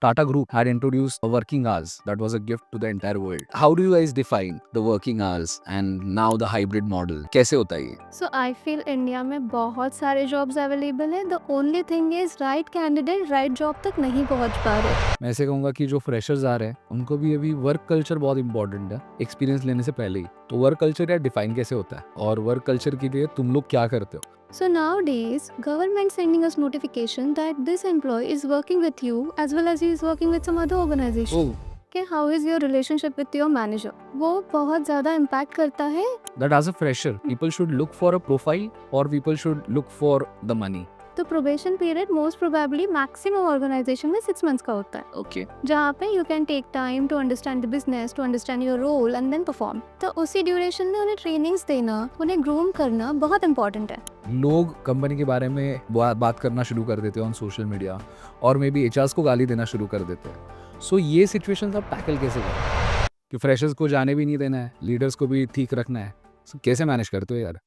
Tata Group had introduced working hours that was a gift to the entire world. How do you guys define the working hours and now the hybrid model? कैसे होता है ये? So I feel India में बहुत सारे jobs available है. The only thing is right candidate right job तक नहीं पहुंच पा रहे. मैं ऐसे कहूंगा कि जो फ्रेशर्स आ रहे हैं उनको भी अभी वर्क कल्चर बहुत इंपॉर्टेंट है एक्सपीरियंस लेने से पहले ही. तो वर्क कल्चर या डिफाइन कैसे होता है और वर्क कल्चर के लिए तुम लोग क्या करते हो? So nowadays, government sending us notification that this employee is working with you as well as he is working with some other organization. कि how is your relationship with your manager? वो बहुत ज़्यादा impact करता है. That as a fresher, people should look for a profile or people should look for the money. तो probation period most probably maximum organisation में 6 months का होता है. Okay. जहाँ पे you can take time to understand the business, to understand your role and then perform. तो उसी duration में उन्हें ट्रेनिंग्स देना, उन्हें ग्रूम करना बहुत इंपॉर्टेंट है. लोग कंपनी के बारे में बात करना शुरू कर देते हैं ऑन सोशल मीडिया और मे बी एचआरस को गाली देना शुरू कर देते हैं. सो ये सिचुएशन आप टैकल कैसे करें कि फ्रेशर्स को जाने भी नहीं देना है, लीडर्स को भी ठीक रखना है? So, कैसे मैनेज करते हो यार?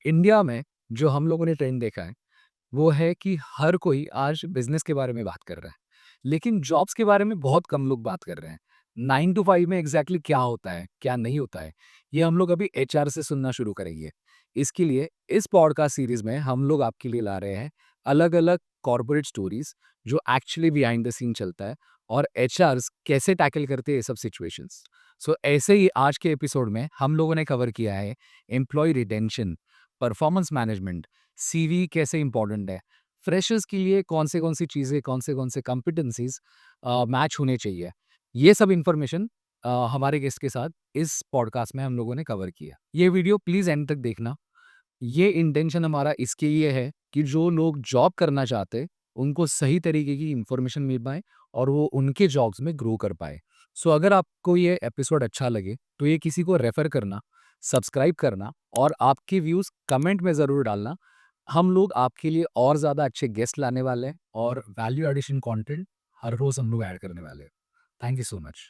इंडिया में जो हम लोगों ने ट्रेंड देखा है वो है कि हर कोई आज बिजनेस के बारे में बात कर रहा है, लेकिन जॉब्स के बारे में बहुत कम लोग बात कर रहे हैं. 9 to 5 में एग्जैक्टली क्या होता है, क्या नहीं होता है, ये हम लोग अभी एचआर से सुनना शुरू करेंगे. इसके लिए इस पॉडकास्ट सीरीज में हम लोग आपके लिए ला रहे हैं अलग अलग कॉर्पोरेट स्टोरीज जो एक्चुअली बिहाइंड द सीन चलता है और एचआर कैसे टैकल करते हैं ये सब सिचुएशंस. सो ऐसे ही आज के एपिसोड में हम लोगों ने कवर किया है employee retention, performance management, CV कैसे इंपॉर्टेंट है, फ्रेशर्स के लिए कौन सी चीज़ें, कौन से कॉम्पिटेंसीज मैच होने चाहिए. ये सब इन्फॉर्मेशन हमारे गेस्ट के साथ इस पॉडकास्ट में हम लोगों ने कवर किया. ये वीडियो प्लीज़ एंड तक देखना. ये इंटेंशन हमारा इसके लिए है कि जो लोग जॉब करना चाहते उनको सही तरीके की इंफॉर्मेशन मिल पाए और वो उनके जॉब्स में ग्रो कर पाए. सो अगर आपको ये एपिसोड अच्छा लगे तो ये किसी को रेफर करना, सब्सक्राइब करना और आपके व्यूज़ कमेंट में ज़रूर डालना. हम लोग आपके लिए और ज़्यादा अच्छे गेस्ट लाने वाले हैं और वैल्यू एडिशन कंटेंट हर रोज़ हम लोग ऐड करने वाले हैं. Thank you so much.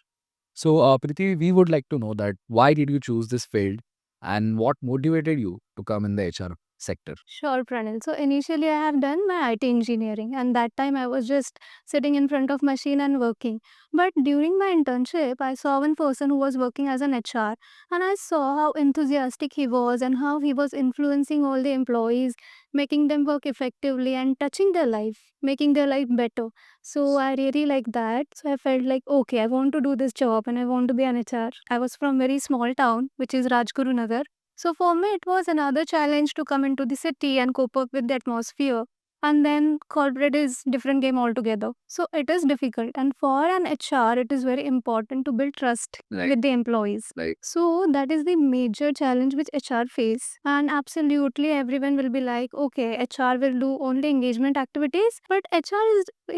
So, Priti, we would like to know that why did you choose this field and what motivated you to come in the HR sector? Sure, Pranil. So initially I have done my IT engineering and that time I was just sitting in front of machine and working. But during my internship, I saw one person who was working as an HR and I saw how enthusiastic he was and how he was influencing all the employees, making them work effectively and touching their life, making their life better. So I really like that. So I felt like, okay, I want to do this job and I want to be an HR. I was from very small town, which is Rajguru Nagar. So for me, it was another challenge to come into the city and cope up with the atmosphere. And then corporate is different game altogether. So it is difficult. And for an HR, it is very important to build trust Right. with the employees. Right. So that is the major challenge which HR face. And absolutely everyone will be like, okay, HR will do only engagement activities, but HR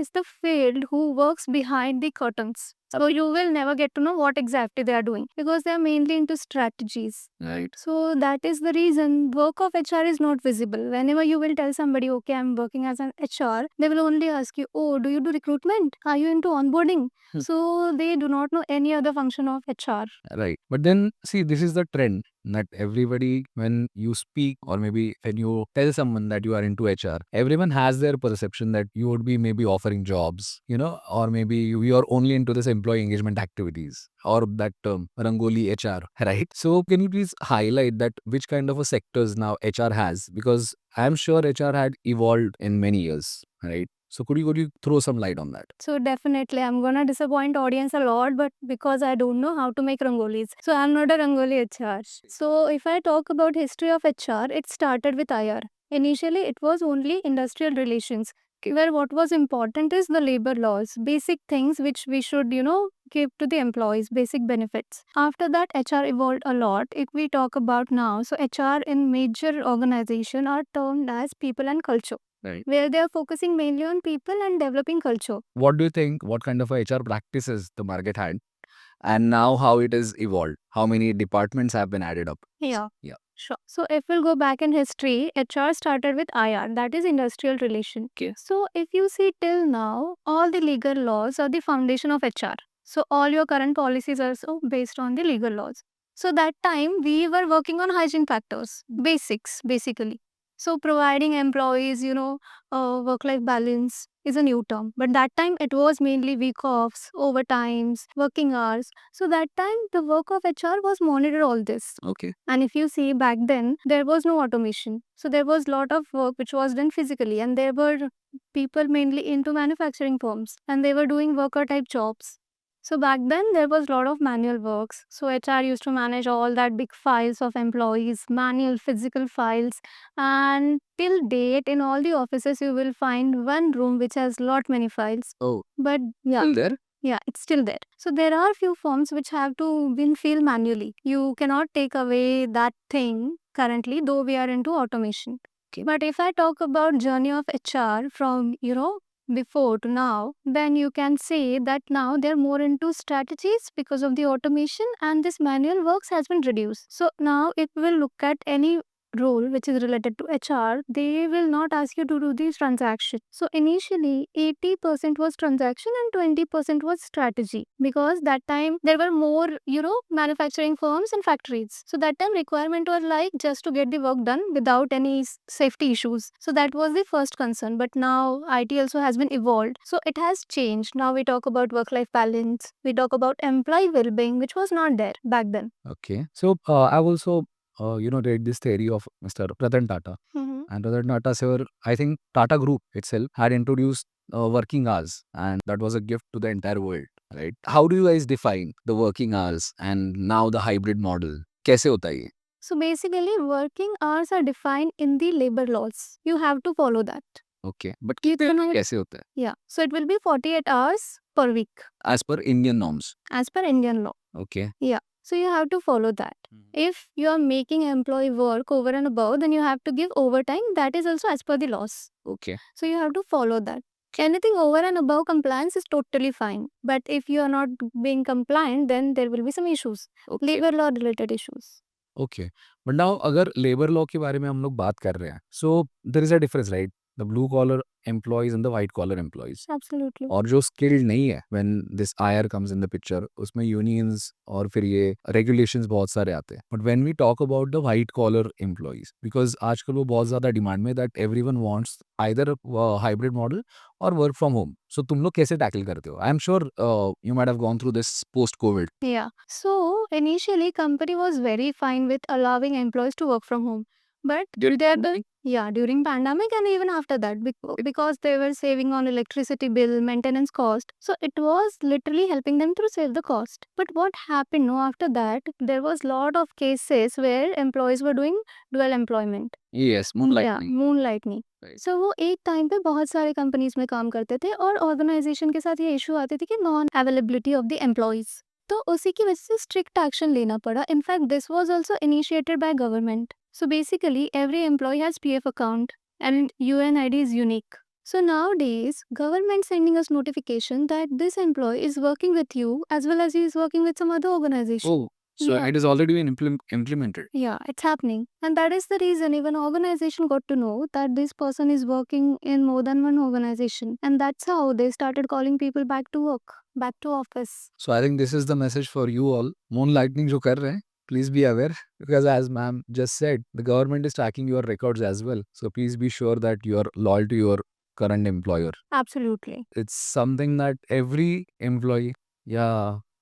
is the field who works behind the curtains. So you will never get to know what exactly they are doing because they are mainly into strategies. Right. So that is the reason work of HR is not visible. Whenever you will tell somebody, okay, I'm working as an HR, they will only ask you, oh, do you do recruitment? Are you into onboarding? So they do not know any other function of HR. Right. But then, see, this is the trend that everybody, when you speak or maybe when you tell someone that you are into HR, everyone has their perception that you would be maybe offering jobs, or maybe you are only into this employee engagement activities or that term, Rangoli HR, right? So, can you please highlight that which kind of a sectors now HR has? Because I'm sure HR had evolved in many years, right? So could you throw some light on that? So definitely I'm gonna disappoint audience a lot, but because I don't know how to make rangolis. So I'm not a rangoli HR. So if I talk about history of HR, it started with IR. Initially it was only industrial relations, where what was important is the labor laws, basic things which we should, give to the employees, basic benefits. After that, HR evolved a lot. If we talk about now, so HR in major organization are termed as people and culture. Right. Where they are focusing mainly on people and developing culture. What do you think? What kind of HR practices the market had, and now how it is evolved? How many departments have been added up? Yeah. Yeah. Sure. So if we'll go back in history, HR started with IR, that is industrial relation. Okay. So if you see till now, all the legal laws are the foundation of HR. So all your current policies are also based on the legal laws. So that time we were working on hygiene factors, basics basically. So providing employees, work-life balance is a new term. But that time it was mainly week offs, overtimes, working hours. So that time the work of HR was monitor all this. Okay. And if you see back then, there was no automation. So there was lot of work which was done physically, and there were people mainly into manufacturing firms, and they were doing worker type jobs. So back then there was lot of manual works. So HR used to manage all that big files of employees, manual physical files, and till date in all the offices you will find one room which has lot many files. Oh, But yeah, still there? yeah, it's still there. So there are few forms which have to be filled manually. You cannot take away that thing currently, though we are into automation. Okay. But if I talk about journey of HR from before to now, then you can say that now they're more into strategies because of the automation, and this manual works has been reduced. So now if we will look at any role which is related to HR, they will not ask you to do these transactions. So initially 80% was transaction and 20% was strategy, because that time there were more, manufacturing firms and factories. So that time requirement was like just to get the work done without any safety issues. So that was the first concern. But now IT also has been evolved. So it has changed. Now we talk about work-life balance. We talk about employee well-being, which was not there back then. Okay. So I've also read this theory of Mr. Ratan Tata. And Ratan Tata, sir, I think Tata Group itself had introduced working hours, and that was a gift to the entire world, right? How do you guys define the working hours and now the hybrid model? कैसे होता है ये? So basically, working hours are defined in the labor laws. You have to follow that. Okay. But You cannot. कैसे होता है? Yeah. So it will be 48 hours per week As per Indian norms. as per Indian law. Okay. Yeah. So you have to follow that. If you are making employee work over and above, then you have to give overtime. That is also as per the laws. Okay. So you have to follow that. Anything over and above compliance is totally fine. But if you are not being compliant, then there will be some issues. Okay. Labor law related issues. Okay but now अगर labour law के बारे में हम लोग बात कर रहे हैं so there is a difference right the blue collar employees and the white collar employees Absolutely. और जो स्किल्ड नहीं है when this IR comes in the picture उसमें यूनियंस और फिर ये रेगुलेशंस बहुत सारे आते हैं but when we talk about the white collar employees because आजकल वो बहुत ज़्यादा डिमांड में that everyone wants either hybrid model और वर्क फ्रॉम होम सो तुम लोग कैसे टैकल करते हो आई am sure you might have gone through this post Covid Yeah. So initially, company was very fine with allowing employees to work from home, but during there pandemic? yeah, during pandemic and even after that, because they were saving on electricity bill, maintenance cost. So it was literally helping them to save the cost. But what happened? No, after that, there was lot of cases where employees were doing dual employment. Yes, Yeah, moonlighting. moonlightning. Right. सो वो एक time पे बहुत सारे companies में काम करते थे, और ऑर्गेनाइजेशन के साथ ये इशू आती थी कि non availability of the employees, तो उसी की वजह से स्ट्रिक्ट एक्शन लेना पड़ा. In fact this was also initiated by government. So basically every employee has PF account and UNID is unique. So nowadays, government sending us notification that this employee is working with you as well as he is working with some other organization. Oh, so Yeah. it is already been implemented. Yeah, it's happening. And that is the reason even organization got to know that this person is working in more than one organization. And that's how they started calling people back to work, back to office. So I think this is the message for you all. Moonlightning जो कर रहे हैं, please be aware because as ma'am just said, the government is tracking your records as well. So please be sure that you are loyal to your current employer. Absolutely. It's something that every employee या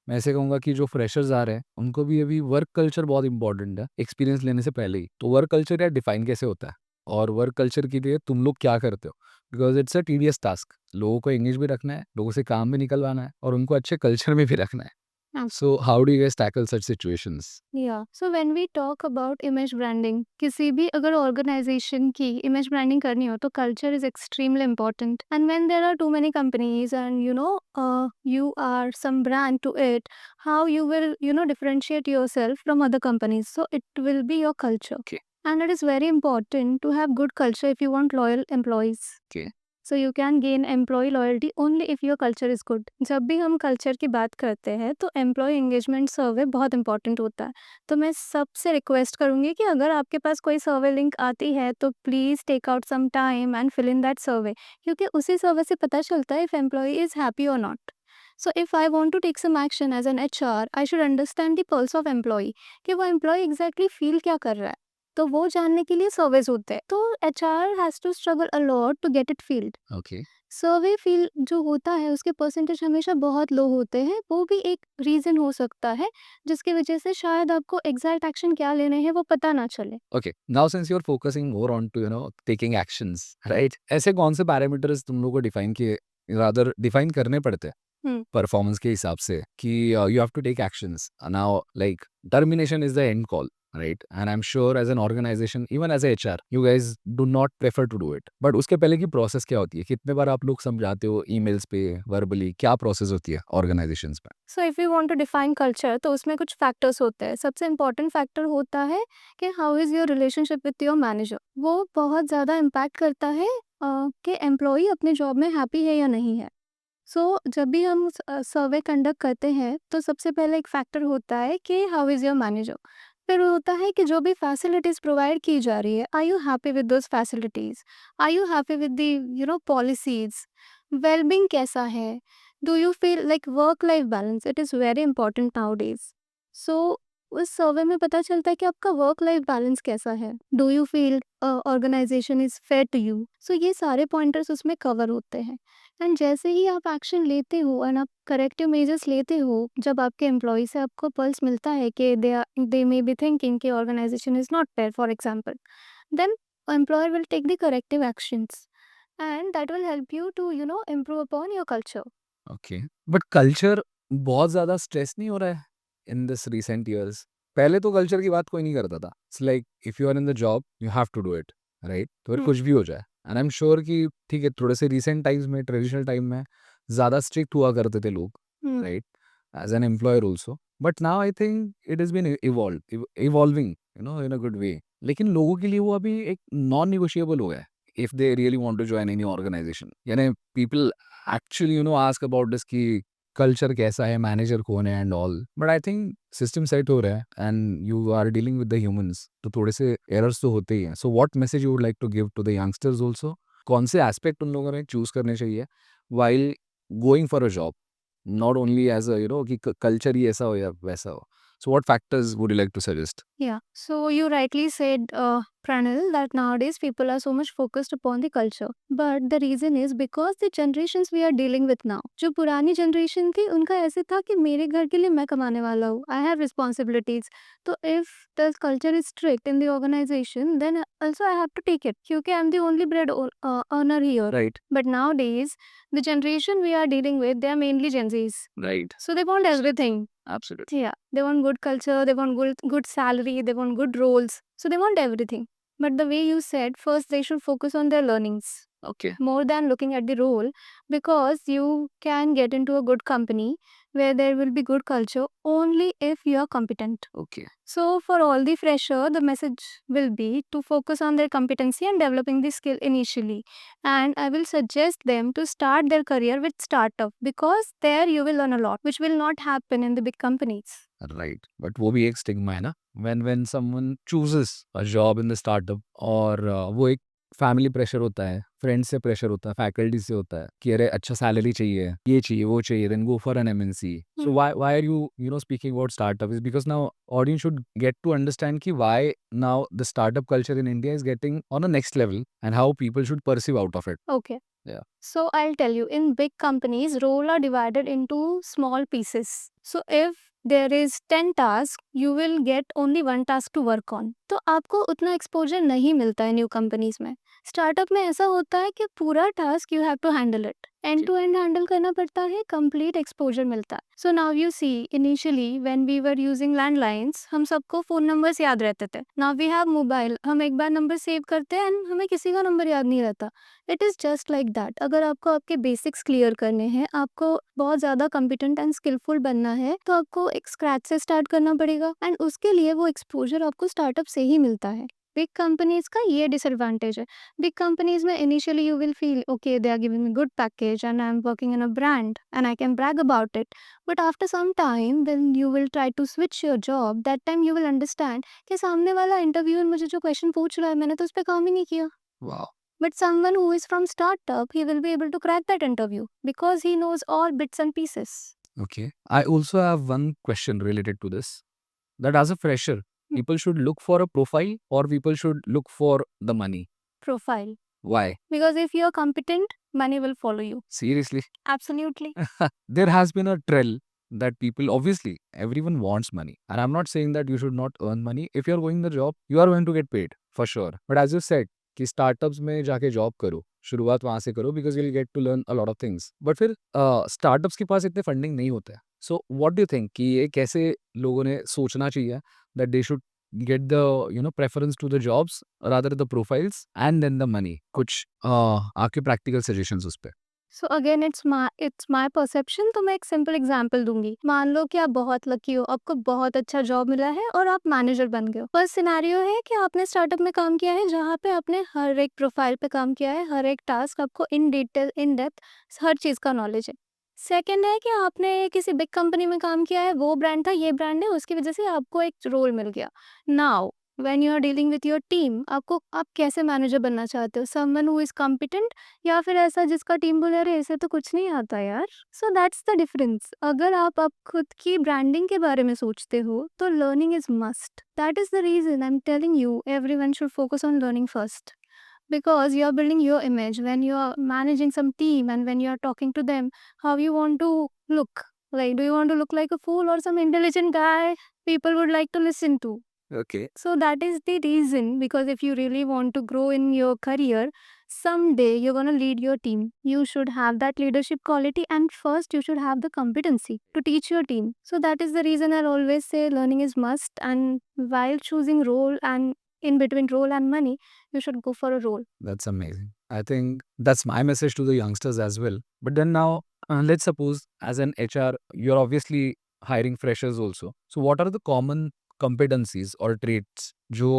मैं ऐसे कहूँगा कि जो freshers आ रहे हैं उनको भी अभी वर्क कल्चर बहुत इंपॉर्टेंट है एक्सपीरियंस लेने से पहले ही. तो वर्क कल्चर या डिफाइन कैसे होता है और वर्क कल्चर के लिए तुम लोग क्या करते हो because it's a tedious task. लोगों को इंग्लिश भी रखना है, लोगों से काम भी निकलवाना है और उनको अच्छे कल्चर में भी रखना है. So how do you guys tackle such situations? Yeah. So when we talk about image branding, किसी भी अगर organization की image branding करनी हो तो culture is extremely important. And when there are too many companies and you are some brand to it, how you will differentiate yourself from other companies. So it will be your culture. Okay. And it is very important to have good culture if you want loyal employees. Okay. So you can gain employee loyalty only if your culture is good. जब भी हम culture की बात करते हैं तो employ engagement सर्वे बहुत important होता है. तो मैं सबसे रिक्वेस्ट करूंगी कि अगर आपके पास कोई सर्वे लिंक आती है तो please take out some time and fill in that survey, क्योंकि उसी सर्वे से पता चलता है इफ एम्प्लॉय इज हैप्पी और not. So if I want to take some action as an HR, I should understand the pulse of employ कि वो employ exactly feel क्या कर रहा है. तो वो जानने के लिए सर्वेज होते हैं। तो HR has to struggle a lot to get it filled. Okay. Survey fill जो होता है उसके परसेंटेज हमेशा बहुत लो होते हैं, वो भी एक रीज़न हो सकता है जिसकी वजह से शायद आपको एग्जैक्ट एक्शन क्या लेने हैं वो पता ना चले। Okay, now since you are focusing more on to taking actions, right? ऐसे कौन से पैरामीटर्स तुम लोगों को डिफाइन किए, रादर डिफाइन करने पड़ते हैं हुँ। परफॉर्मेंस के हिसाब से कि you have to take actions now, like termination is the end call, right? And I am sure as an organisation, even as HR, you guys do not prefer to do it, but उसके पहले की process क्या होती है? कितने बार आप लोग समझाते हो ईमेल्स पे, वर्बली? क्या प्रोसेस होती है ऑर्गेनाइजेशंस में? So if you want to define culture तो उसमें कुछ फैक्टर्स होते हैं। सबसे इम्पोर्टेंट फैक्टर होता है कि how is your relationship with your manager. वो बहुत ज़्यादा इम्पैक्ट करता है कि एम्प्लॉयी अपने जॉब में हैप्पी है या नहीं है। सो जब भी हम सर्वे कंडक्ट करते हैं तो सबसे पहले एक फैक्टर होता है कि हाउ इज़ योर मैनेजर। फिर होता है कि जो भी फैसिलिटीज़ प्रोवाइड की जा रही है, are you happy with those facilities? Are you happy with the policies? Well being कैसा है? Do you feel like work life balance? It is very important nowadays. So उस सर्वे में पता चलता है कि आपका वर्क लाइफ बैलेंस कैसा है। Do you feel organisation is fair to you? So ये सारे पॉइंटर्स उसमें कवर होते हैं। एंड जैसे ही आप एक्शन लेते हो एंड आप करेक्टिव मेजर्स लेते हो, जब आपके एम्प्लॉय से आपको पल्स मिलता है कि दे मे बी थिंकिंग कि organisation is not fair for example, then employer will take the corrective actions and that will help you to improve upon your culture. Okay, but culture बहुत ज़्यादा stress नहीं हो रहा है in this recent years? पहले तो culture की बात कोई नहीं करता था। It's like if you are in the job you have to do it, right? तो फिर हम्म। कुछ भी हो जाए, एंड आई एम श्योर कि ठीक है, थोड़े से रीसेंट टाइम्स में, ट्रेडिशनल टाइम में ज़्यादा स्ट्रिक्ट हुआ करते थे लोग, hmm. Right? As an employer also, but now I think it is been evolving in a good way. लेकिन लोगों के लिए वो अभी एक नॉन निगोशिएबल हो गया है if they really want to join any organisation. यानी people actually ask about this कि कल्चर कैसा है, मैनेजर कौन है and all, but I think system set हो रहा है and you are dealing with the humans, तो थोड़े से एरर्स तो होते ही हैं। So what message you would like to give to the youngsters also? कौन से एस्पेक्ट उन लोगों ने चूज करने चाहिए while going for a job, not only as a कि कल्चर ही ऐसा हो या वैसा हो? So what factors would you like to suggest? Yeah, so you rightly said, Pranil, that nowadays people are so much focused upon the culture. But the reason is because the generations we are dealing with now, जो पुरानी generation थी उनका ऐसे था कि मेरे घर के लिए मैं कमाने वाला हूँ, आई हैव रिस्पॉन्सिबिलिटीज। तो if the culture is strict in the organisation then also I have to take it क्योंकि I'm the only bread earner here. Right. But nowadays the generation we are dealing with, they are mainly Gen Zs, Right. so they want everything. Absolutely. Yeah, they want good culture, they want good salary, they want good roles. So they want everything. But the way you said, first they should focus on their learnings Okay. more than looking at the role, because you can get into a good company where there will be good culture only if you are competent. Okay. So for all the fresher, the message will be to focus on their competency and developing the skill initially. And I will suggest them to start their career with startup, because there you will learn a lot, which will not happen in the big companies. Right, but वो भी एक stigma है ना, when someone chooses a job in the startup, और वो एक family pressure होता है, फ्रेंड्स से प्रेशर होता है, फैकल्टी से होता है कि अरे अच्छा सैलरी चाहिए, ये चाहिए, वो चाहिए, then go for an MNC. So Hmm. Why are you speaking about startup? Is because now audience should get to understand कि why now the startup culture in India is getting on a next level and how people should perceive out of it. Okay. या So I'll tell you, in big companies, role are divided into small pieces. So if there is 10 tasks, you will get only one task to work on. तो आपको उतना exposure नहीं मिलता है new companies में। Startup में ऐसा होता है कि पूरा task you have to handle it, end to end handle करना पड़ता है, कंप्लीट एक्सपोजर मिलता है। So now you see, initially when we were using landlines, हम सबको फोन नंबर्स याद रहते थे। नाउ वी हैव मोबाइल, हम एक बार नंबर सेव करते हैं एंड हमें किसी का नंबर याद नहीं रहता। It is just like that. अगर आपको आपके बेसिक्स क्लियर करने हैं, आपको बहुत ज़्यादा कॉम्पिटेंट एंड स्किलफुल बनना है, तो आपको एक स्क्रैच से स्टार्ट करना पड़ेगा, एंड उसके लिए वो एक्सपोजर आपको स्टार्टअप से ही मिलता है। बिग कंपनीज का ये डिसएडवांटेज है। बिग कंपनीज में initially you will feel okay, they are giving me good package and I am working in a brand and I can brag about it. But after some time when you will try to switch your job, that time you will understand कि सामने वाला interviewer मुझे जो question पूछ रहा है, मैंने तो उस पर काम ही नहीं किया। Wow. But someone who is from startup, he will be able to crack that interview because he knows all bits and pieces. Okay. I also have one question related to this. That as a fresher, People should look for a profile or people should look for the money? Profile. Why? Because if you're competent, money will follow you. Seriously? Absolutely. There has been a trend that people, obviously everyone wants money, and I'm not saying that you should not earn money. If you're going the job, you are going to get paid for sure, but as you said कि startups में जाके job करो, शुरुआत वहां से करो, because you'll get to learn a lot of things. But फिर startups के पास इतने फंडिंग नहीं होता है. So what do you think कि ये कैसे लोगों ने सोचना चाहिए that they should get the preference to the jobs rather the profiles and then the money? कुछ आपके practical suggestions उस पे? So again it's my perception. तो मैं एक सिंपल एग्जांपल दूंगी. मान लो कि आप बहुत लकी हो, आपको बहुत अच्छा जॉब मिला है और आप मैनेजर बन गए हो. फर्स्ट सिनेरियो है कि आपने स्टार्टअप में काम किया है जहाँ पे आपने हर एक प्रोफाइल पे काम किया है, हर एक टास्क आपको इन डिटेल इन डेप्थ हर चीज़ का नॉलेज है. सेकंड है कि आपने किसी बिग कंपनी में काम किया है, वो ब्रांड था, ये ब्रांड है, उसकी वजह से आपको एक रोल मिल गया. Now when you are dealing with your team, आप कैसे मैनेजर बनना चाहते हो? समवन हु इज कॉम्पिटेंट या फिर ऐसा जिसका टीम बोले अरे ऐसे तो कुछ नहीं आता यार. So that's the difference. अगर आप खुद की ब्रांडिंग के बारे में सोचते हो तो learning is must. That is the reason I am telling you everyone should focus on learning first, because you are building your image when you are managing some team and when you are talking to them. How you want to look? Like, do you want to look like a fool or some intelligent guy people would like to listen to? Okay. So that is the reason, because if you really want to grow in your career, someday you're going to lead your team. You should have that leadership quality, and first you should have the competency to teach your team. So that is the reason I'll always say learning is must, and while choosing role and in between role and money, you should go for a role. That's amazing. I think that's my message to the youngsters as well. But then now, let's suppose as an HR, you're obviously hiring freshers also. So what are the common competencies or traits जो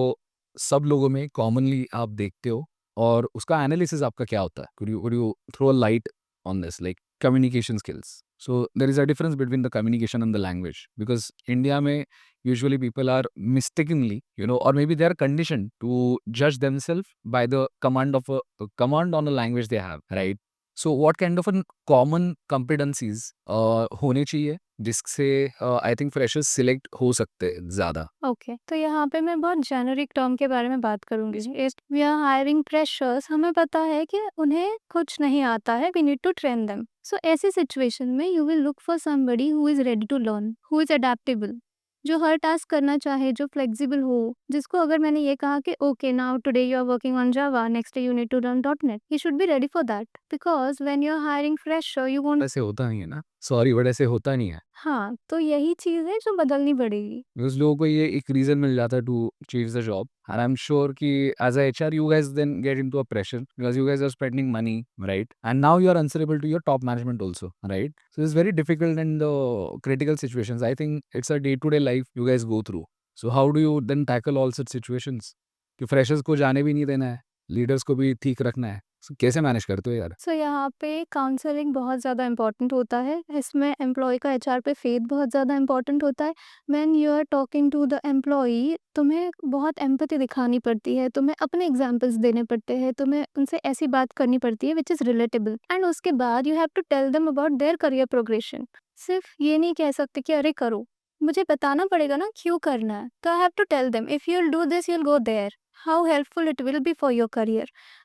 सब लोगों में commonly आप देखते हो, और उसका analysis आपका क्या होता है? Could you throw a light on this, like communication skills? So there is a difference between the communication and the language, because India में usually people are mistakenly, or maybe they are conditioned to judge themselves by the command of a command on a language they have, right? So what kind of a common competencies होने चाहिए जिससे I think freshers select हो सकते हैं ज़्यादा? Okay, तो यहाँ पे मैं बहुत जेनरिक टर्म के बारे में बात करूंगी. If we are hiring freshers, हमें पता है कि उन्हें कुछ नहीं आता है, we need to train them. So ऐसी सिचुएशन में you will look for somebody who is ready to learn, who is adaptable, जो हर टास्क करना चाहे, जो फ्लेक्सिबल हो, जिसको अगर मैंने ये कहा कि okay now today you are working on Java, next day you need to learn .NET, he should be ready for that. Because when you are hiring fresher you want. ऐसे होता नहीं है ना, सॉरी बट ऐसे होता नहीं है, हाँ, तो यही चीज़ है जो बदलनी पड़ेगी. बिकॉज लोगों को ये एक रीजन मिल जाता है to change the job, and I am sure कि as a HR you guys then get into a pressure because you guys are spending money, right? And now you are answerable to your top management also, right? So it's very difficult in the critical situations. I think it's a day to day life you guys go through. So how do you then tackle all such situations कि freshers को जाने भी नहीं देना है, leaders को भी ठीक रखना है? So कैसे मैनेज करते हो यार? सो यहाँ पे काउंसलिंग बहुत ज़्यादा इम्पॉर्टेंट होता है. इसमें एम्प्लॉय का एचआर पे फेथ बहुत ज़्यादा इम्पॉर्टेंट होता है. When you are talking to the employee, तुम्हें बहुत एम्पैथी दिखानी पड़ती है, तुम्हें अपने एग्जांपल्स देने पड़ते हैं, तुम्हें उनसे ऐसी बात करनी पड़ती है विच इज़ रिलेटेबल, एंड उसके बाद you have to tell them about their career progression. सिर्फ ये नहीं कह सकते कि अरे करो, मुझे बताना पड़ेगा ना क्यों करना है. तो I have to tell them if you will do this you will go there, how helpful it will be for your career.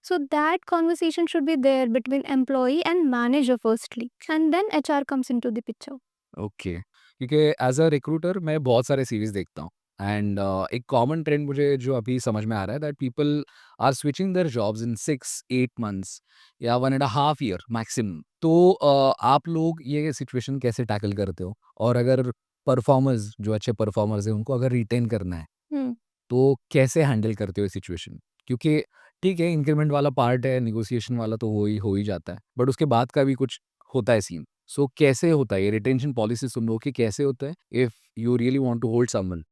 So that conversation should be there between employee and manager firstly, and then HR comes into the picture. Okay, क्योंकि as a recruiter मैं बहुत सारे series देखता हूँ, and एक common trend मुझे जो अभी समझ में आ रहा है that people are switching their jobs in 6-8 months या 1.5 year मैक्सिमम. तो आप लोग ये सिचुएशन कैसे टैकल करते हो, और अगर परफॉर्मर्स जो अच्छे परफॉर्मर्स हैं उनको अगर रिटेन करना है Hmm. तो कैसे हैंडल करते हो सिचुएशन? क्योंकि ठीक है, इंक्रीमेंट वाला पार्ट है, नेगोशिएशन वाला तो हो ही जाता है, बट उसके बाद का भी कुछ होता है सीन. सो कैसे होता है ये रिटेंशन पॉलिसी सुन लो कि कैसे होता है if you really want to hold someone?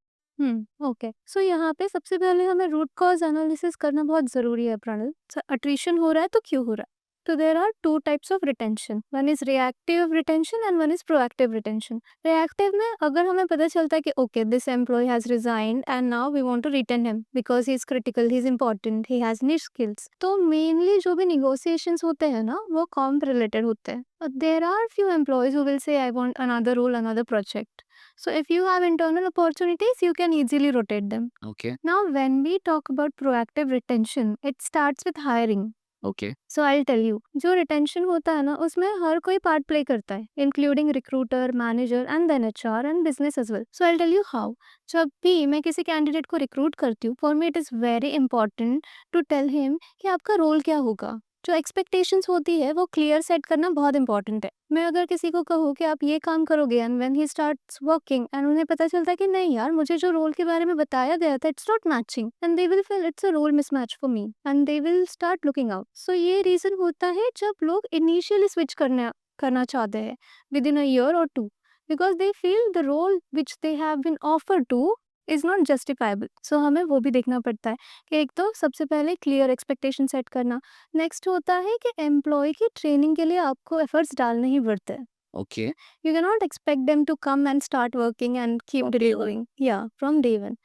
Okay. So यहाँ पे सबसे पहले हमें रूट कॉज एनालिसिस करना बहुत ज़रूरी है प्रणल. अट्रिशन हो रहा है तो क्यों हो रहा है? तो there are two types of retention, one is reactive retention and one is proactive retention. Reactive में अगर हमें पता चलता है कि okay this employee has resigned and now we want to retain him because he is critical, he is important, he has niche skills, तो mainly जो भी निगोशिएशंस होते हैं ना वो कॉम्प रिलेटेड होते हैं। There are few employees who will say I want another role, another project, so if you have internal opportunities you can easily rotate them. Okay. Now when we talk about proactive retention, it starts with hiring. Okay. So I tell you, जो retention होता है ना उसमें हर कोई part play करता है, including recruiter, manager and then HR and business as well. So I tell you how. जब भी मैं किसी कैंडिडेट को रिक्रूट करती हूँ, for me it is very important to tell him कि आपका रोल क्या होगा। जो एक्सपेक्टेशंस होती है वो क्लियर सेट करना बहुत इंपॉर्टेंट है। मैं अगर किसी को कहूँ कि आप ये काम करोगे and when he starts working and उन्हें पता चलता है कि नहीं यार मुझे जो रोल के बारे में बताया गया था it's not matching, and they will feel it's a role mismatch for me and they will start looking out. So ये रीजन होता है जब लोग इनिशियली स्विच करना चाहते हैं विद इन अ ईयर और two, because they feel the role which they have been offered to is not justifiable. So हमें वो भी देखना पड़ता है कि एक तो सबसे पहले क्लियर एक्सपेक्टेशन सेट करना, नेक्स्ट होता है कि एम्प्लॉय की ट्रेनिंग के लिए आपको एफर्ट्स डालने ही पड़ते हैं। Okay. You cannot expect them to come and start working and keep delivering, yeah, from day one.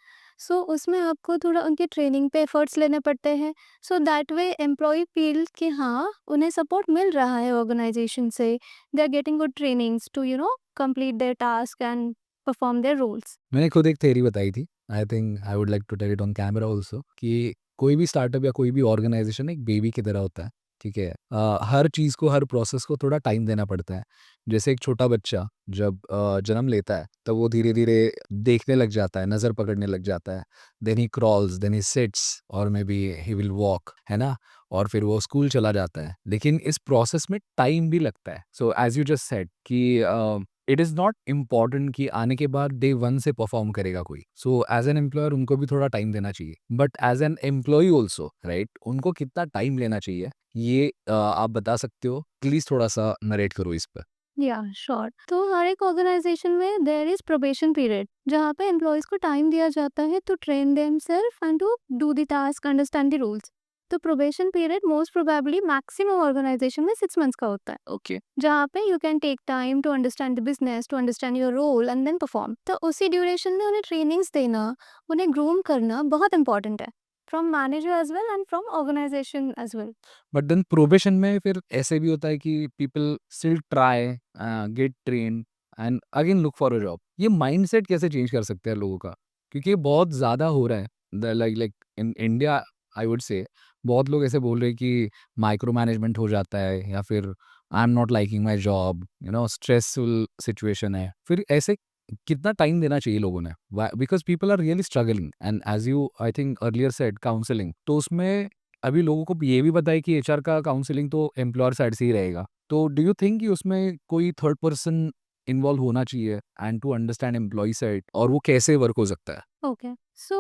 So उसमें आपको थोड़ा उनकी ट्रेनिंग पे एफर्ट्स लेने पड़ते हैं, सो दैट वे एम्प्लॉय फील कि हाँ उन्हें सपोर्ट मिल रहा है ऑर्गेनाइजेशन से, they are getting good trainings to complete their task and perform their roles. मैंने खुद एक थ्योरी बताई थी, I think I would like to tell it on camera also, कि कोई भी स्टार्टअप या कोई भी ऑर्गेनाइजेशन एक बेबी की तरह होता है, ठीक है। हर चीज़ को, हर प्रोसेस को थोड़ा टाइम देना पड़ता है। जैसे एक छोटा बच्चा जब जन्म लेता है तब वो धीरे धीरे देखने लग जाता है, नज़र पकड़ने लग जाता है, then he crawls, then he sits, और maybe he will walk, है ना, और फिर वो स्कूल चला जाता है। लेकिन इस प्रोसेस में टाइम भी लगता है। So as you just said कि इट इज़ नॉट इम्पॉर्टेंट कि आने के बाद डे वन से परफॉर्म करेगा कोई। सो एज एन एम्प्लॉयर उनको भी थोड़ा टाइम देना चाहिए, but as an employee also, right, उनको कितना टाइम लेना चाहिए ये आप बता सकते हो? प्लीज थोड़ा सा नरेट करो इस पर। या श्योर। तो हर एक ऑर्गेनाइजेशन में देयर इज प्रोबेशन पीरियड जहाँ पे एम्प्लॉयज को टाइम दिया जाता है to train themselves and to do the task, understand the rules. तो probation period most probably maximum organisation में 6 मंथ्स का होता है, ओके। जहाँ पे you can take time to understand the business, to understand your role and then perform. तो उसी duration में उन्हें ट्रेनिंग्स देना, उन्हें ग्रूम करना बहुत इंपॉर्टेंट है, from manager as well and from organisation as well. But then probation में फिर ऐसे भी होता है कि people still try, get train and again look for a job. ये माइंडसेट कैसे चेंज कर सकते हैं लोगों का? क्योंकि ये बहुत ज़्यादा हो रहा है। Like like in India I would say बहुत लोग ऐसे बोल रहे हैं कि माइक्रो मैनेजमेंट हो जाता है, या फिर I am not liking my job, stressful situation है। फिर ऐसे कितना टाइम देना चाहिए लोगों ने? Because people are really struggling, and as you I think earlier said counselling, तो उसमें अभी लोगों को ये भी पता है कि एचआर का काउंसलिंग तो एम्प्लॉयर साइड से ही रहेगा। तो डू यू थिंक कि उसमें कोई थर्ड पर्सन इन्वॉल्व होना चाहिए and to understand employee side, और वो कैसे वर्क हो सकता है? Okay. So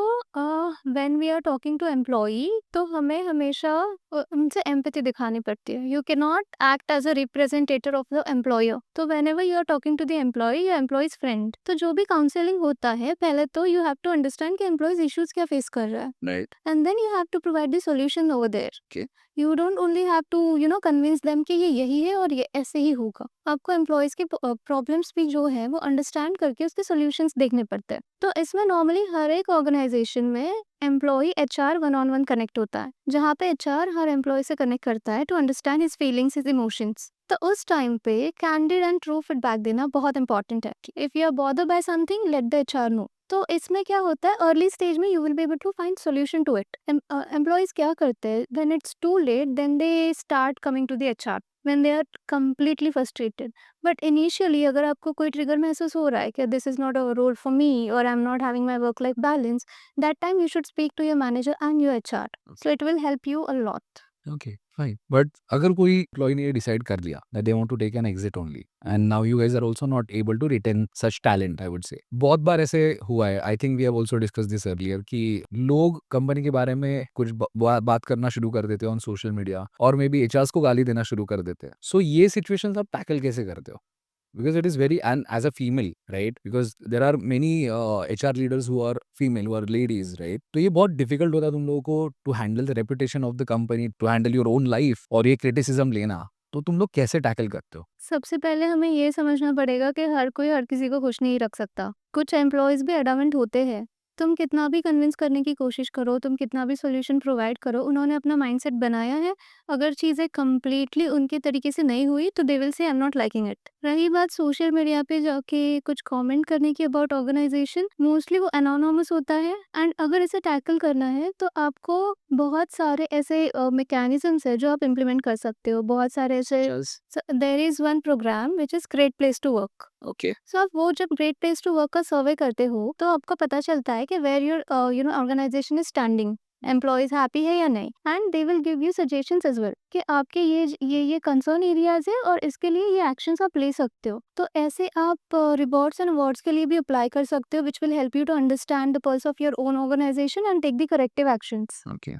when we are talking to employee तो हमें हमेशा उनसे एम्पैथी दिखानी पड़ती है। You can not act as a representative of the employer. तो whenever you are talking to the employee या एम्प्लॉयज फ्रेंड, तो जो भी काउंसलिंग होता है पहले तो यू हैव टू अंडरस्टैंड कि एम्प्लॉयज इश्यूज क्या फेस कर रहा है, right. And then you have to provide the solution over there. Okay. You don't only have to convince them कि ये यही है और ये ऐसे ही होगा। आपको एम्प्लॉयज की प्रॉब्लम्स भी जो है वो अंडरस्टैंड करके उसके सॉल्यूशंस देखने पड़ते हैं। तो इसमें नॉर्मली हर एक ऑर्गेनाइजेशन में employee HR one on one connect होता है, जहाँ पे एचआर हर एम्प्लॉय से कनेक्ट करता है to understand his feelings, his emotions. तो उस टाइम पे कैंडिड एंड ट्रू फीडबैक देना बहुत इंपॉर्टेंट है। If you are bothered by something, let the HR know. तो इसमें क्या होता है, अर्ली स्टेज में you will be able to find solution to it. Employees क्या करते हैं, when it's too late then they start coming to the HR when they are completely frustrated. But initially अगर आपको कोई ट्रिगर महसूस हो रहा है कि this is not a role for me और आई am not having my work life balance, that time you should speak to your manager and your HR, so it will help you a lot. Okay, fine. But अगर कोई employee ने ये decide कर लिया that they want to take an exit only, and now you guys are also not able to retain such talent, I would say बहुत बार ऐसे हुआ है। I think we have also discuss this earlier कि लोग company के बारे में कुछ बात करना शुरू कर देते हैं ऑन सोशल मीडिया, और मे बी एचआरस को गाली देना शुरू कर देते हैं। सो ये सिचुएशंस आप टैकल कैसे करते हो? because it is very, and as a female, right, because there are many HR leaders who are female, who are ladies, right, तो ये बहुत difficult होता है तुम लोगों को to handle the reputation of the company, to handle your own life और ये criticism लेना, तो तुम लोग कैसे टैकल करते हो? सबसे पहले हमें ये समझना पड़ेगा कि हर कोई हर किसी को खुश नहीं रख सकता। कुछ एम्प्लॉइज़ भी एडamant होते हैं। तुम कितना भी कन्विंस करने की कोशिश करो, तुम कितना भी सॉल्यूशन प्रोवाइड करो, उन्होंने अपना माइंडसेट बनाया है। अगर चीज़ें कंप्लीटली उनके तरीके से नहीं हुई तो they will say I am not liking it. रही बात सोशल मीडिया पे जाके कुछ कमेंट करने की अबाउट ऑर्गनाइज़ेशन, मोस्टली वो एनोनिमस होता है एंड अगर इसे टैकल करना है तो आपको बहुत सारे ऐसे मैकेनिज़म्स हैं जो आप इम्प्लीमेंट कर सकते हो। बहुत सारे ऐसे there is one programme which is great place to work. Okay. So आप वो जब ग्रेट प्लेस टू वर्क का सर्वे करते हो तो आपको पता चलता है कि where your organisation is standing, employees happy है या नहीं, and they will give you suggestions as well कि आपके ये कंसर्न एरियाज है और इसके लिए ये एक्शंस आप ले सकते हो। तो ऐसे आप रिवॉर्ड्स एंड अवार्ड्स के लिए भी अप्लाई कर सकते हो, which will help you to understand the pulse of your own organisation and take the corrective actions. Okay.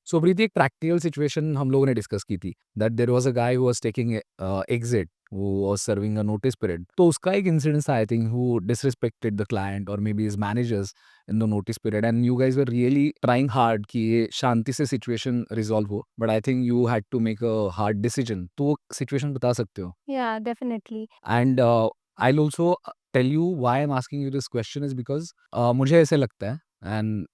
So Preeti, एक प्रैक्टिकल सिचुएशन हम लोगों ने डिस्कस की थी, that there was a guy who was taking exit, who was serving a notice period, तो उसका एक incidence I think who disrespected the client और maybe his managers in the notice period, and you guys were really trying hard कि ये शांति से situation resolve हो, but I think you had to make a hard decision, तो वो situation बता सकते हो? या definitely. And I will also tell you why I am asking you this question is because मुझे ऐसे लगता है, एंड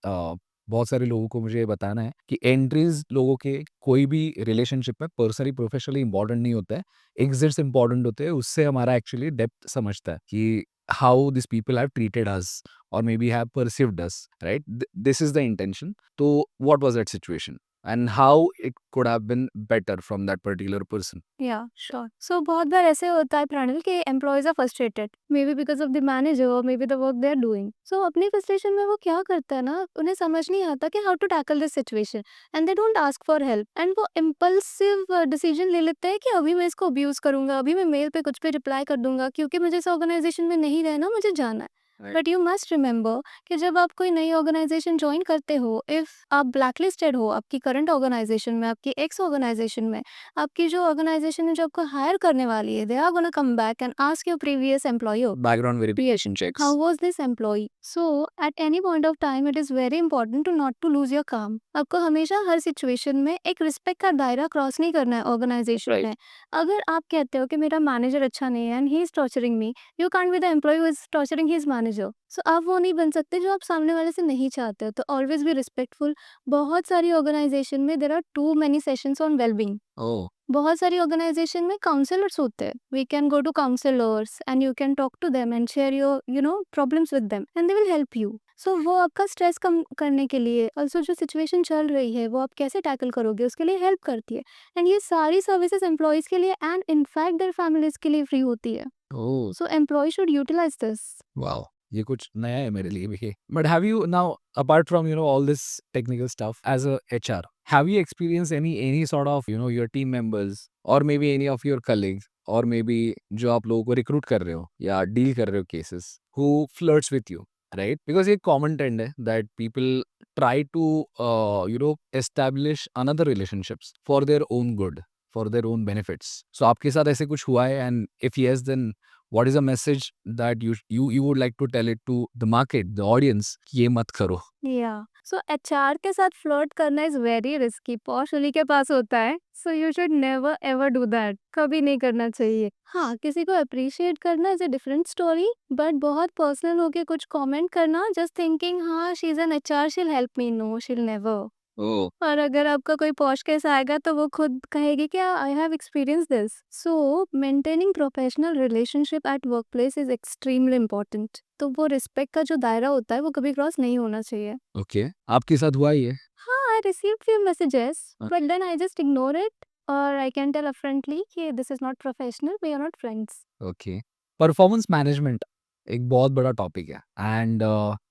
बहुत सारे लोगों को मुझे ये बताना है कि एंट्रीज लोगों के कोई भी रिलेशनशिप में पर्सनली प्रोफेशनली इंपॉर्टेंट नहीं होता है, एग्जिट्स इंपॉर्टेंट होते हैं, उससे हमारा एक्चुअली डेप्थ समझता है कि how this people have treated us और maybe have perceived us, right, this is the intention, तो what was that situation and how it could have been better from that particular person? या sure. So बहुत बार ऐसे होता है प्राणल कि employees are frustrated, maybe because of the manager और maybe the work they are doing. So अपनी frustration में वो क्या करता है ना, उन्हें समझ नहीं आता कि how to tackle this situation and they don't ask for help, and वो इम्पल्सिव डिसीजन ले लेते हैं कि अभी मैं इसको अब्यूज करूंगा, अभी मैं मेल पे कुछ पे रिप्लाई कर दूंगा क्योंकि मुझे इस ऑर्गेनाइजेशन में नहीं रहना, मुझे जाना है। Right. But you must remember कि जब आप कोई नई ऑर्गेनाइजेशन ज्वाइन करते हो, इफ आप ब्लैकलिस्टेड हो आपकी करंट ऑर्गेनाइजेशन में, आपकी एक्स ऑर्गेनाइजेशन में, आपकी जो ऑर्गेनाइजेशन है जो आपको हायर करने वाली है, they are gonna come back and ask your previous employer Background verification checks. how was this employee. So at any point of time it is very important to not to lose your calm. आपको हमेशा हर situation में एक respect का दायरा cross नहीं करना है organisation Right. में। अगर आप कहते हो कि मेरा मैनेजर अच्छा नहीं है and he is torturing me, you can't be the employee who is torturing his manager. So आप वो नहीं बन सकते जो आप सामने वाले से नहीं चाहते हो। तो ऑलवेज बी रिस्पेक्टफुल। बहुत सारी ऑर्गेनाइजेशन में there are too many sessions on wellbeing. Oh. बहुत सारी ऑर्गेनाइजेशन में काउंसलर्स होते हैं। We can go to counsellors and you can talk to them and share your problems with them and they will help you. So वो आपका stress कम करने के लिए, ऑल्सो जो सिचुएशन चल रही है वो आप कैसे टैकल करोगे उसके लिए हेल्प करती है। एंड ये सारी सर्विसेज एम्प्लॉयज के लिए एंड इनफैक्ट देयर फैमिलीज के लिए फ्री होती है। Oh. So employee should utilise this. Wow. ये कुछ नया है मेरे लिए भी ये। But have you now, apart from all this technical stuff, as a HR, have you experienced any sort of your team members or maybe any of your colleagues or maybe जो आप लोगों को रिक्रूट कर रहे हो या deal कर रहे हो cases, who flirts with you, right? Because ये common trend है that people try to establish another relationships for their own good, for their own benefits. So आपके साथ ऐसे कुछ हुआ है, and if yes, then what is a message that you would like to tell it to the market, the audience, कि ये मत करो? या सो एचआर के साथ फ्लर्ट करना इज वेरी रिस्की। पॉश उन्हीं के पास होता है, so you should never ever do that. कभी नहीं करना चाहिए। हाँ, किसी को अप्रिशिएट करना is a different story, but बहुत पर्सनल होके कुछ कमेंट करना जस्ट थिंकिंग हाँ she is an HR, she will help me, no she will never. Oh. और अगर आपका कोई पॉश केस आएगा तो वो खुद कहेगी कि I have experience this. So maintaining professional relationship at work place is extremely important. तो वो रिस्पेक्ट का जो दायरा होता है वो कभी क्रॉस नहीं होना चाहिए। Okay. आपके साथ हुआ ये? हाँ, I received few messages, हाँ. but then I just ignore it, or I can tell upfrontly कि this is not professional, we are not friends. Okay. Performance management एक बहुत बड़ा टॉपिक है, एंड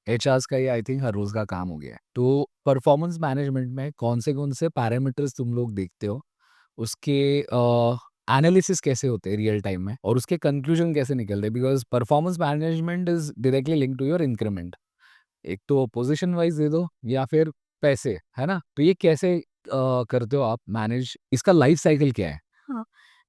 एचआर्स का ये आई थिंक हर रोज का काम हो गया है। तो परफॉर्मेंस मैनेजमेंट में कौन से पैरामीटर्स तुम लोग देखते हो, उसके एनालिसिस कैसे होते हैं रियल टाइम में, और उसके कंक्लूजन कैसे निकलते हैं? Because performance management is directly link to your increment. एक तो पोजीशन वाइज दे दो या फिर पैसे, है ना? तो ये कैसे करते हो आप मैनेज, इसका लाइफ साइकिल क्या है? हाँ,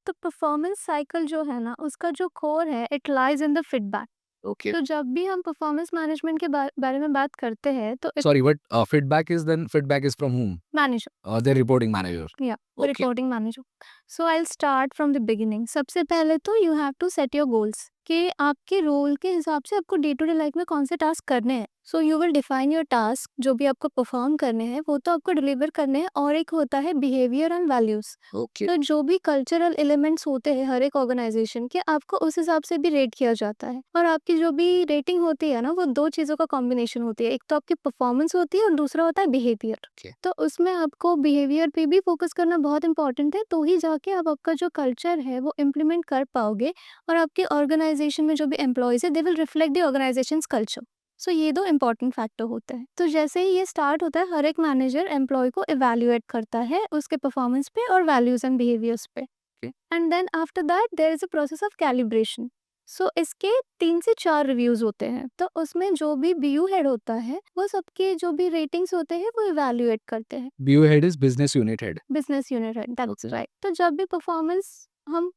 तो परफॉर्मेंस साइकिल जो है ना, उसका जो कोर है, it lies in the feedback. Okay. तो जब भी हम परफॉर्मेंस मैनेजमेंट के बारे में बात करते हैं तो sorry, but feedback is from whom? Manager, Their reporting manager. या Okay. Reporting manager. So I start from the beginning. सबसे पहले तो you have to set your goals कि आपके रोल के हिसाब से आपको डे टू डे लाइफ में कौन से टास्क करने हैं। So you will define your task, जो भी आपको परफॉर्म करने हैं वो तो आपको डिलीवर करने हैं। और एक होता है बिहेवियर एंड वैल्यूज। Okay. तो जो भी कल्चरल एलिमेंट्स होते हैं हर एक ऑर्गेनाइजेशन के, आपको उस हिसाब से भी रेट किया जाता है। और आपकी जो भी रेटिंग होती है ना, वो दो चीज़ों का कॉम्बिनेशन होती है। एक तो आपकी परफॉर्मेंस होती है और दूसरा होता है बिहेवियर। Okay. तो उसमें आपको बिहेवियर पे भी फोकस करना बहुत इंपॉर्टेंट है, तो ही जाके आप आपका जो कल्चर है वो इम्प्लीमेंट कर पाओगे। और आपके ऑर्गेनाइजेशन में जो भी एम्प्लॉयज है, they will reflect the organisation's culture. So ये दो इंपॉर्टेंट फैक्टर होते हैं। तो जैसे ही ये स्टार्ट होता है, हर एक मैनेजर एम्प्लॉय को इवेल्युएट करता है उसके परफॉर्मेंस पे और वैल्यूज एंड बिहेवियर्स पे। Okay. And then after that there is a process of calibration. So इसके 3 से 4 रिव्यूज होते हैं। तो उसमें जो भी बीयू हेड होता है, वो सबके जो भी रेटिंग्स होते हैं वो इवेल्युएट करते हैं। BU head is business unit head. Business unit है, दैट्स Okay. राइट। तो जब भी परफॉर्मेंस हम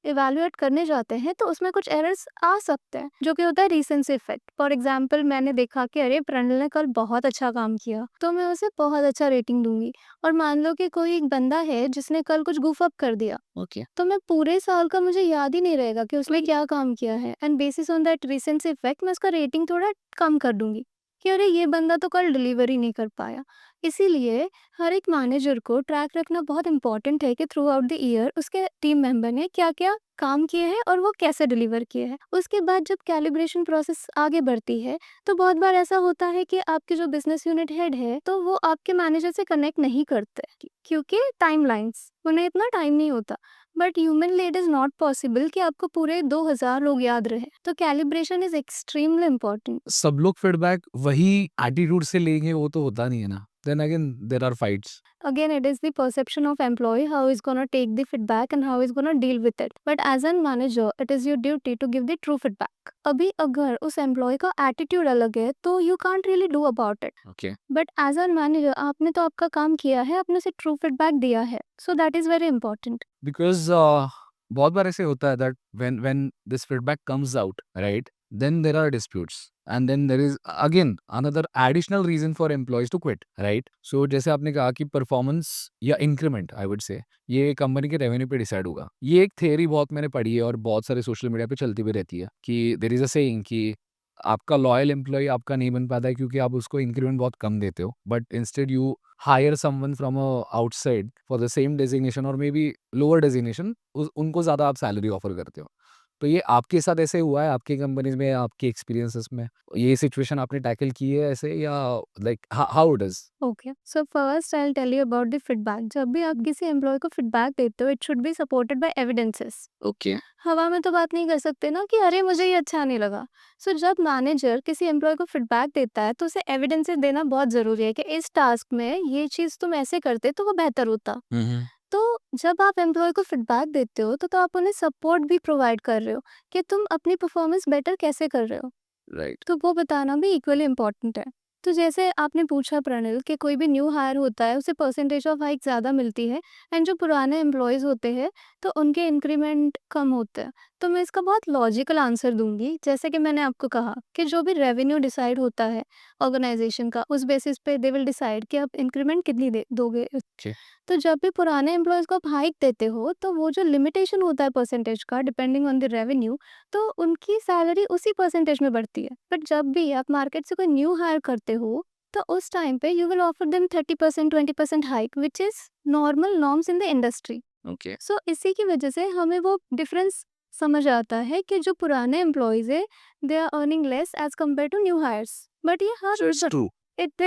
इवेल्युएट करने जाते हैं तो उसमें कुछ एरर्स आ सकते हैं, जो कि होता है रीसेंसी इफेक्ट। फॉर एग्जांपल, मैंने देखा कि अरे प्रणल ने कल बहुत अच्छा काम किया, तो मैं उसे बहुत अच्छा रेटिंग दूंगी। और मान लो कि कोई एक बंदा है जिसने कल कुछ गुफ अप कर दिया, Okay. तो मैं पूरे साल का मुझे याद ही नहीं रहेगा कि उसने क्या काम किया है। And basis on that recency effect मैं उसका रेटिंग थोड़ा कम कर दूंगी कि अरे ये बंदा तो कल डिलीवर ही नहीं कर पाया। इसीलिए हर एक मैनेजर को ट्रैक रखना बहुत इंपॉर्टेंट है कि थ्रू आउट द ईयर उसके टीम मेंबर ने क्या क्या काम किए हैं और वो कैसे डिलीवर किए हैं। उसके बाद जब कैलिब्रेशन प्रोसेस आगे बढ़ती है, तो बहुत बार ऐसा होता है कि आपके जो बिजनेस यूनिट हेड है, तो वो आपके मैनेजर से कनेक्ट नहीं करते क्योंकि टाइमलाइंस, उन्हें इतना टाइम नहीं होता। But human led is not possible कि आपको पूरे 2000 लोग याद रहे। तो कैलिब्रेशन इज एक्सट्रीमली इंपॉर्टेंट। सब लोग फीडबैक वही एटीट्यूड से लेंगे, वो तो होता नहीं है ना। Then again there are fights. Again, it is the perception of employee how he's gonna take the feedback and how he's gonna deal with it. But as a manager, it is your duty to give the true feedback. अभी अगर उस employ का attitude अलग है तो you can't really do about it. Okay. But as a manager आपने तो आपका काम किया है, आपने उसे ट्रू फीडबैक दिया है। So that is very important. Because बहुत बार ऐसे होता है that when this feedback comes out, right, then there are disputes, and then there is again another additional reason for employees to quit, right? So जैसे आपने कहा कि performance या इंक्रीमेंट, आई वुड से, ये कंपनी के रेवेन्यू पे decide होगा। ये एक थ्योरी बहुत मैंने पढ़ी है और बहुत सारे सोशल मीडिया पे चलती भी रहती है कि देयर इज अ सेइंग कि आपका लॉयल एम्प्लॉय आपका नहीं बन पाता है क्योंकि आप उसको इंक्रीमेंट बहुत कम देते हो, but instead you hire someone from outside for the same designation और मे बी लोअर डेजिग्नेशन, उनको ज़्यादा आप सैलरी ऑफर करते हो। तो ये आपके साथ ऐसे हुआ है आपकी कंपनीज में या आपके एक्सपीरियंसेस में? ये सिचुएशन आपने टैकल की है ऐसे, या like how it is? Okay, so first I will tell you about the feedback. जब भी आप किसी एम्प्लॉय को फीडबैक देते हो, it should be supported by evidences. Okay. हवा में तो बात नहीं कर सकते ना कि अरे मुझे ये अच्छा नहीं लगा। सो जब मैनेजर किसी एम्प्लॉय को फीडबैक देता है तो उसे एविडेंसेस देना बहुत ज़रूरी है कि इस टास्क में ये चीज़ तुम ऐसे करते तो वो बेहतर होता। हम्म. तो जब आप एम्प्लॉय को फीडबैक देते हो तो आप उन्हें सपोर्ट भी प्रोवाइड कर रहे हो कि तुम अपनी परफॉर्मेंस बेटर कैसे कर रहे हो। राइट. तो वो बताना भी इक्वली इम्पोर्टेंट है। तो जैसे आपने पूछा प्रणल कि कोई भी न्यू हायर होता है उसे परसेंटेज ऑफ हाइक ज़्यादा मिलती है एंड जो पुराने एम्प्लॉयज़ होते हैं तो उनके इंक्रीमेंट कम होते हैं। तो मैं इसका बहुत लॉजिकल आंसर दूंगी। जैसे कि मैंने आपको कहा कि जो भी रेवेन्यू डिसाइड होता है ऑर्गेनाइजेशन का, उस बेसिस पे दे विल डिसाइड कि आप इंक्रीमेंट कितनी दे दोगे। Okay. तो जब भी पुराने एम्प्लॉयज़ को आप हाइक देते हो तो वो जो लिमिटेशन होता है परसेंटेज का डिपेंडिंग ऑन द रेवेन्यू, तो उनकी सैलरी उसी परसेंटेज में बढ़ती है। बट जब भी आप मार्केट से कोई न्यू हायर करते हो तो उस टाइम पे you will offer them 30% 20% hike which is normal norms in the industry. Okay. So इसी की वजह से हमें वो डिफरेंस समझ आता है कि जो पुराने एम्प्लॉयज़ है they are earning less as compare to new hires. But ये so it's her true. It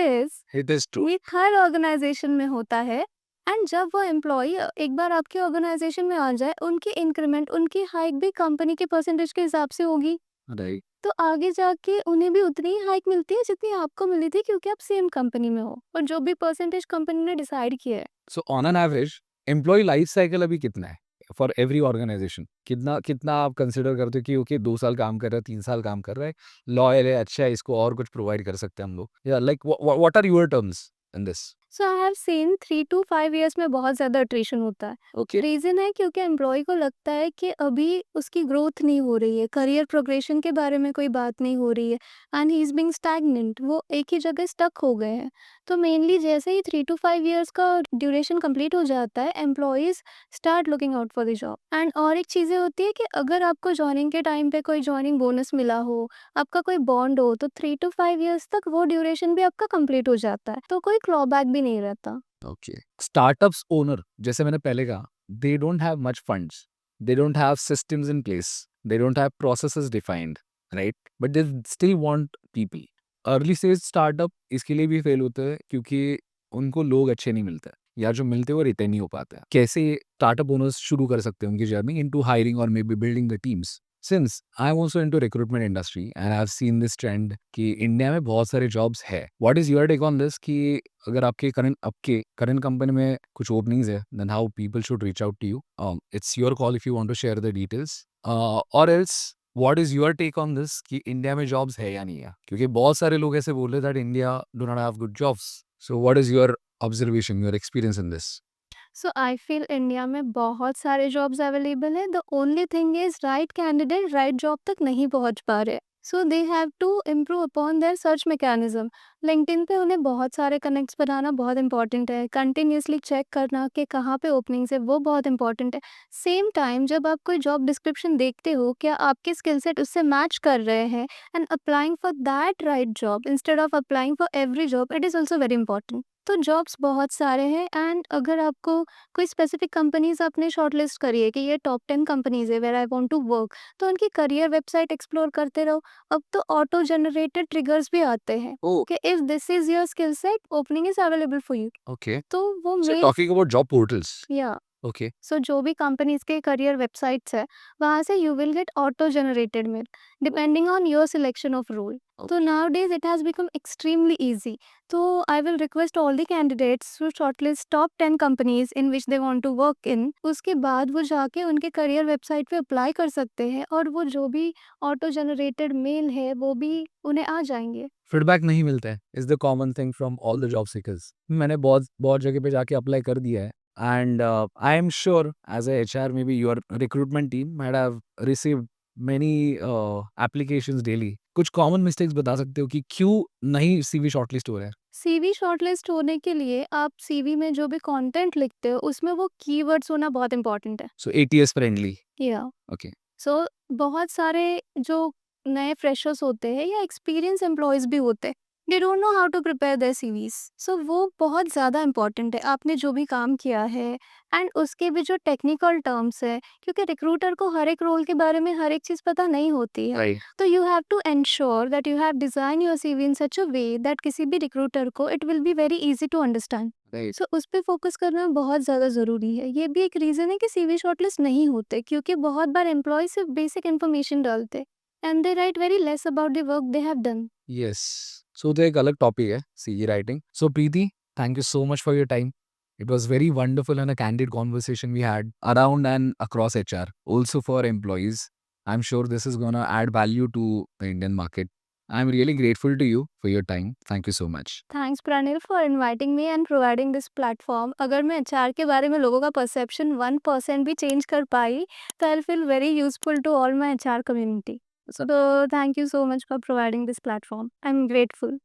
it is true. ये हर ऑर्गेनाइजेशन में होता है। एंड जब वो एम्प्लॉय एक बार आपके ऑर्गेनाइजेशन में आ जाए, उनकी इंक्रीमेंट उनकी हाइक भी कंपनी के परसेंटेज के हिसाब से होगी। राइट. तो आगे जाके उन्हें भी उतनी ही हाइक मिलती है जितनी आपको मिली थी क्योंकि आप सेम कंपनी में हो और जो भी परसेंटेज कंपनी ने डिसाइड किया है। So on an average employee life cycle अभी कितना है फॉर एवरी ऑर्गेनाइजेशन? कितना कितना आप कंसिडर करते हो कि ओके 2 साल काम कर रहा है, 3 साल काम कर रहा है, लॉयल है, अच्छा है, इसको और कुछ प्रोवाइड कर सकते हैं हम लोग, या like what are your terms in this? So I have seen 3 two 5 years में बहुत ज़्यादा अट्रिशन होता है। ओके। रीज़न है क्योंकि एम्प्लॉयी को लगता है कि अभी उसकी ग्रोथ नहीं हो रही है, करियर प्रोग्रेशन के बारे में कोई बात नहीं हो रही है and he is being stagnant, वो एक ही जगह स्टक हो गए हैं। तो मेनली जैसे ही 3 टू 5 इयर्स का ड्यूरेशन कंप्लीट हो जाता है, employees start looking out for the job. And और एक चीज़ें होती है कि अगर आपको जॉइनिंग के टाइम पे कोई जॉइनिंग बोनस मिला हो, आपका कोई बॉन्ड हो, तो 3 टू 5 इयर्स तक वो ड्यूरेशन भी आपका कंप्लीट हो जाता है, तो कोई क्लॉबैक भी नहीं रहता। ओके। स्टार्टअप्स ओनर, जैसे मैंने पहले कहा, they don't have much funds, they don't have systems in place, they don't have processes defined, right? But they still want people. Early stage startup इसके लिए भी फेल होते हैं क्योंकि उनको लोग अच्छे नहीं मिलते, या जो मिलते हैं वो रिटेन नहीं हो पाते हैं। कैसे स्टार्टअप ओनर्स शुरू कर सकते हैं उनकी जर्नी इनटू हायरिंग और maybe building the teams? Since I am also into recruitment industry and I have seen this trend कि इंडिया में बहुत सारे जॉब्स है। What is your take on this कि अगर आपके करंट कंपनी में कुछ ओपनिंग्स है, then how people should reach out to you? It's your call if you want to share the details, और else what is your take on this कि India में jobs है या नहीं है? क्योंकि बहुत सारे लोग ऐसे बोल रहे that India do not have good jobs. So what is your observation, your experience in this? So I feel India में बहुत सारे जॉब्स अवेलेबल है, the only thing is right candidate right job तक नहीं पहुंच पा रहे। So they have to improve upon their search mechanism. LinkedIn पे उन्हें बहुत सारे कनेक्ट्स बनाना बहुत इंपॉर्टेंट है, कंटिन्यूसली चेक करना कि कहाँ पे ओपनिंग्स है वो बहुत इंपॉर्टेंट है। सेम टाइम जब आप कोई जॉब डिस्क्रिप्शन देखते हो, क्या आपके स्किल सेट उससे मैच कर रहे हैं, and applying for that right job instead of applying for every job, it is also very important. तो जॉब्स बहुत सारे हैं, एंड अगर आपको कोई स्पेसिफिक कंपनीज आपने शॉर्टलिस्ट करी है कि ये टॉप 10 कंपनीज है where I want to work, तो उनकी करियर वेबसाइट एक्सप्लोर करते रहो। अब तो ऑटो जनरेटेड ट्रिगर्स भी आते हैं Oh, कि if this is your skill set, opening is available for you. okay. तो वो So mail talking about job portals. या Okay. सो जो भी कंपनीज के करियर वेबसाइट्स है, वहाँ से you will get auto generated mail depending on your selection of role. तो nowadays it has become extremely easy. तो I will request all the candidates to shortlist top 10 companies in which they want to work in. उसके बाद वो जाके उनके career website पे apply कर सकते हैं, और वो जो भी ऑटो जनरेटेड मेल है वो भी उन्हें आ जाएंगे। फीडबैक नहीं मिलता है is the common thing from all the job seekers. मैंने बहुत बहुत जगह पे जाके अप्लाई कर दिया है, and I am sure as a HR may be your recruitment team might have received many applications daily। कुछ कॉमन मिस्टेक्स बता सकते हो कि क्यों नहीं सीवी शॉर्टलिस्ट हो रहा है? सीवी शॉर्टलिस्ट होने के लिए आप सीवी में जो भी कंटेंट लिखते हो उसमें वो कीवर्ड्स होना बहुत इंपॉर्टेंट है। सो एटीएस फ्रेंडली। या ओके। सो बहुत सारे जो नए फ्रेशर्स होते हैं या एक्सपीरियंस एम्प्लॉयज भी होते हैं, they don't know how to prepare their CVs. So वो बहुत ज़्यादा इंपॉर्टेंट है, आपने जो भी काम किया है एंड उसके भी जो टेक्निकल टर्म्स है, क्योंकि रिक्रूटर को हर एक रोल के बारे में हर एक चीज़ पता नहीं होती है। राइट। तो you have to ensure that you have design your CV in such a way that किसी भी रिक्रूटर को it will be very easy to understand. Right. So उस पे फोकस करना बहुत ज़्यादा ज़रूरी है। ये भी एक रीज़न है कि सीवी शॉर्टलिस्ट नहीं होते, क्योंकि बहुत बार एम्प्लॉय सिर्फ बेसिक इन्फॉर्मेशन डालते and they write very less about the work they have done. Yes. So तो एक अलग टॉपिक है CV writing. So Preeti, thank you so much for your time. It was very wonderful and a candid conversation we had around and across HR, also for employees. I'm sure this is going to add value to the Indian market. I'm really grateful to you for your time. Thank you so much. Thanks Pranil for inviting me and providing this platform. अगर मैं HR के बारे में लोगों का perception 1% भी change कर पाई, तो I feel very useful to all my HR community. So thank you so much for providing this platform, I am grateful.